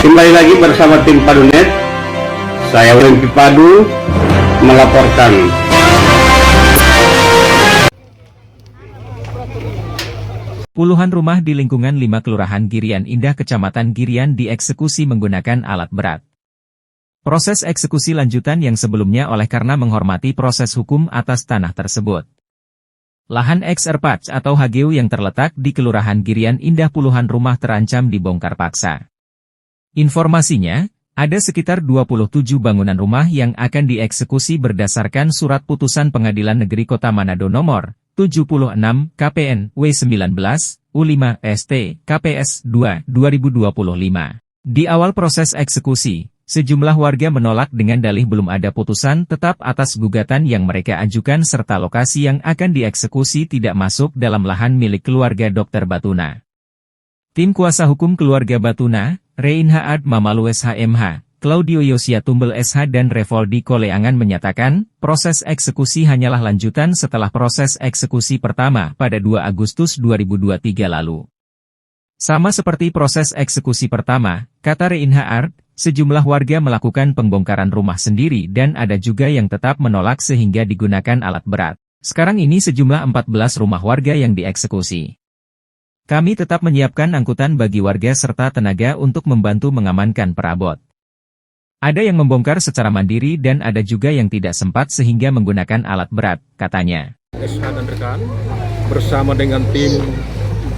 Kembali lagi bersama tim Padunet. Saya Wempi Padu melaporkan. Puluhan rumah di lingkungan 5 Kelurahan Girian Indah Kecamatan Girian dieksekusi menggunakan alat berat. Proses eksekusi lanjutan yang sebelumnya oleh karena menghormati proses hukum atas tanah tersebut. Lahan eks-erpach atau HGU yang terletak di Kelurahan Girian Indah puluhan rumah terancam dibongkar paksa. Informasinya, ada sekitar 27 bangunan rumah yang akan dieksekusi berdasarkan surat putusan Pengadilan Negeri Kota Manado nomor 76 KPN W19 U5 ST KPS 2 2025. Di awal proses eksekusi, sejumlah warga menolak dengan dalih belum ada putusan tetap atas gugatan yang mereka ajukan serta lokasi yang akan dieksekusi tidak masuk dalam lahan milik keluarga Dr. Batuna. Tim kuasa hukum keluarga Batuna, Reinhard Mamalues HMH, Claudio Yosia Tumbel SH dan Revoldi Koleangan menyatakan, proses eksekusi hanyalah lanjutan setelah proses eksekusi pertama pada 2 Agustus 2023 lalu. Sama seperti proses eksekusi pertama, kata Reinhard, sejumlah warga melakukan pembongkaran rumah sendiri dan ada juga yang tetap menolak sehingga digunakan alat berat. Sekarang ini sejumlah 14 rumah warga yang dieksekusi. Kami tetap menyiapkan angkutan bagi warga serta tenaga untuk membantu mengamankan perabot. Ada yang membongkar secara mandiri dan ada juga yang tidak sempat sehingga menggunakan alat berat, katanya. SH dan rekan bersama dengan tim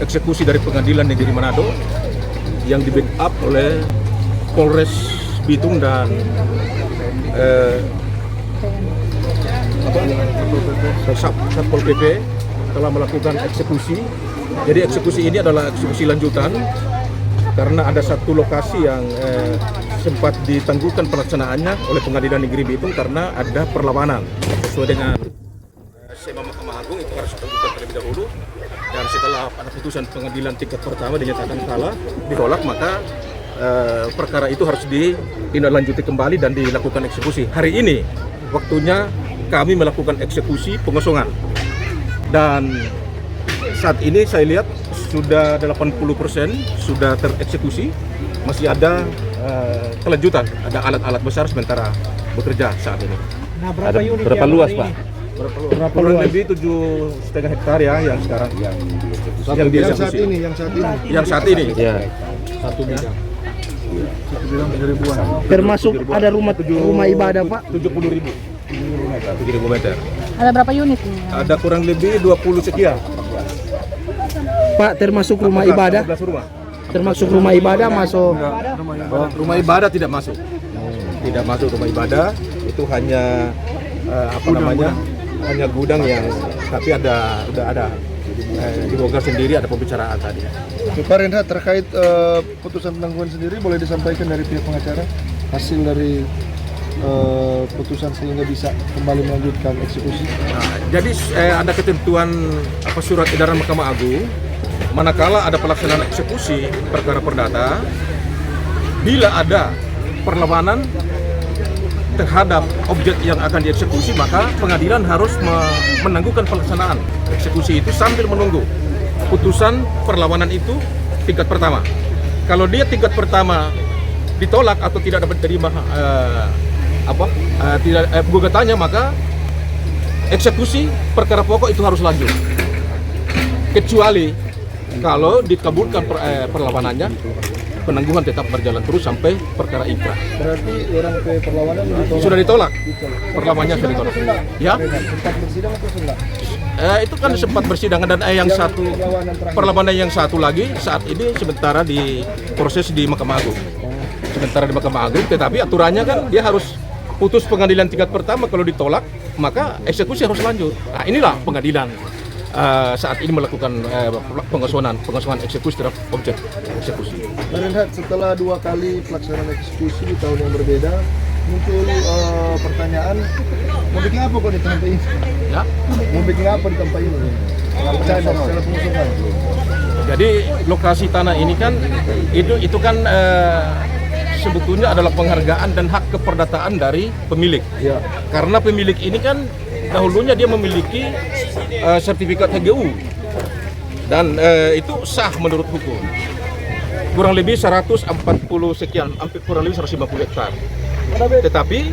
eksekusi dari Pengadilan Negeri Manado yang di-backup oleh Polres Bitung dan Satpol PP telah melakukan eksekusi. Jadi eksekusi ini adalah eksekusi lanjutan karena ada satu lokasi yang sempat ditangguhkan pelaksanaannya oleh Pengadilan Negeri Bitung karena ada perlawanan sesuai dengan SEMA Mahkamah Agung itu harus ditangguhkan terlebih dahulu, dan setelah ada putusan pengadilan tingkat pertama dinyatakan salah ditolak, maka perkara itu harus ditindaklanjuti kembali dan dilakukan eksekusi. Hari ini waktunya kami melakukan eksekusi pengosongan, dan saat ini saya lihat sudah 80% sudah tereksekusi, masih ada kelanjutan, ada alat-alat besar sementara bekerja saat ini. Nah, berapa luas Pak? Kurang lebih 7,5 hektar ya yang sekarang yang dieksekusi. Yang saat ini. Ya. Satu bidang. Termasuk ada rumah ibadah Pak? 70.000 meter. Ada berapa unit? Ada kurang lebih 20 sekian. Pak, termasuk rumah ibadah? 14 rumah. Termasuk rumah ibadah masuk? Rumah ibadah tidak masuk. Tidak masuk rumah ibadah, itu hanya hanya gudang yang tapi udah ada dibongkar sendiri, ada pembicaraan tadi. Pak Reinhard, terkait putusan penangguhan sendiri boleh disampaikan dari pihak pengacara hasil dari putusan sehingga bisa kembali melanjutkan eksekusi. Nah, jadi ada ketentuan surat edaran Mahkamah Agung, manakala ada pelaksanaan eksekusi perkara perdata, bila ada perlawanan terhadap objek yang akan dieksekusi, maka pengadilan harus menangguhkan pelaksanaan eksekusi itu sambil menunggu putusan perlawanan itu tingkat pertama. Kalau dia tingkat pertama ditolak atau tidak dapat terima gugatannya, maka eksekusi perkara pokok itu harus lanjut. Kecuali kalau dikabulkan perlawanannya, penangguhan tetap berjalan terus sampai perkara inkrah. Berarti orang ke perlawanan ditolak. Sudah ditolak. Perlawanannya sudah ditolak. Ya? Sempat bersidang atau enggak? Itu kan sempat bersidang, dan yang satu perlawanan yang satu lagi saat ini sementara di proses di Mahkamah Agung. Sementara di Mahkamah Agung, tetapi aturannya kan dia harus putus pengadilan tingkat pertama, kalau ditolak maka eksekusi harus lanjut. Nah, inilah pengadilan saat ini melakukan pengosongan eksekusi terhadap objek eksekusi. Pak Reinhard, setelah 2 kali pelaksanaan eksekusi di tahun yang berbeda, muncul pertanyaan, mau bikin apa kok di tempat ini? Ya? Mau bikin apa di tempat ini? Secara pengusungan. Jadi lokasi tanah ini kan itu kan sebetulnya adalah penghargaan dan hak keperdataan dari pemilik. Ya. Karena pemilik ini kan dahulunya dia memiliki sertifikat HGU dan itu sah menurut hukum. kurang lebih 140 sekian, hampir kurang lebih 150 hektar. Tetapi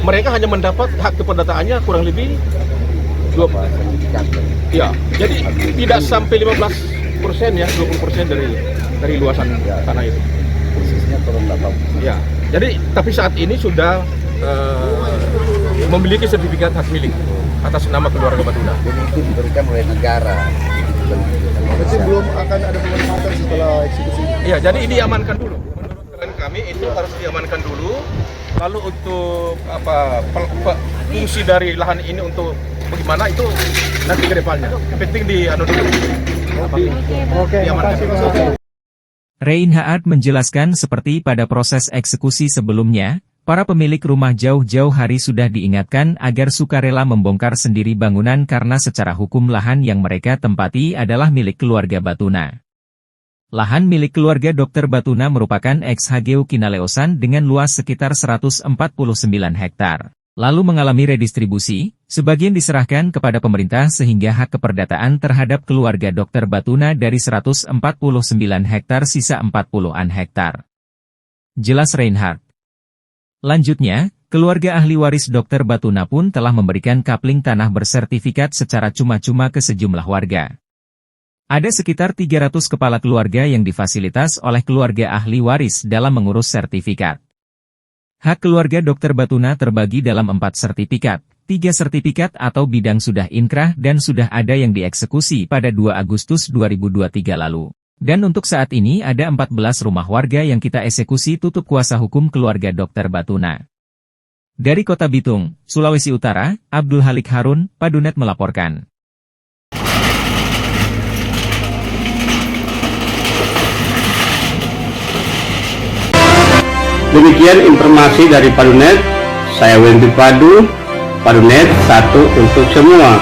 mereka hanya mendapat hak keperdataannya kurang lebih 20. Ya, jadi tidak sampai 15% ya, 20% dari luasan tanah itu. Ya, jadi tapi saat ini sudah memiliki sertifikat hak milik atas nama keluarga Batuna. Jadi itu diberikan oleh negara. Berarti belum akan ada penghormatan setelah eksekusi. Iya, jadi ini diamankan dulu. Menurut klien kami itu harus diamankan dulu. Lalu untuk fungsi dari lahan ini untuk bagaimana itu nanti ke depannya. Yang penting di dulu. Oke, Diamankan. Reinhard menjelaskan seperti pada proses eksekusi sebelumnya, para pemilik rumah jauh-jauh hari sudah diingatkan agar sukarela membongkar sendiri bangunan karena secara hukum lahan yang mereka tempati adalah milik keluarga Batuna. Lahan milik keluarga Dr. Batuna merupakan ex-HGU Kinaleosan dengan luas sekitar 149 hektar. Lalu mengalami redistribusi, sebagian diserahkan kepada pemerintah sehingga hak keperdataan terhadap keluarga Dr. Batuna dari 149 hektar sisa 40-an hektar. Jelas Reinhard. Lanjutnya, keluarga ahli waris Dr. Batuna pun telah memberikan kapling tanah bersertifikat secara cuma-cuma ke sejumlah warga. Ada sekitar 300 kepala keluarga yang difasilitas oleh keluarga ahli waris dalam mengurus sertifikat. Hak keluarga Dr. Batuna terbagi dalam 4 sertifikat, 3 sertifikat atau bidang sudah inkrah dan sudah ada yang dieksekusi pada 2 Agustus 2023 lalu. Dan untuk saat ini ada 14 rumah warga yang kita eksekusi tutup kuasa hukum keluarga Dr. Batuna. Dari Kota Bitung, Sulawesi Utara, Abdul Halik Harun, Padunet melaporkan. Demikian informasi dari Padunet. Saya Wendy Padu, Padunet 1 untuk semua.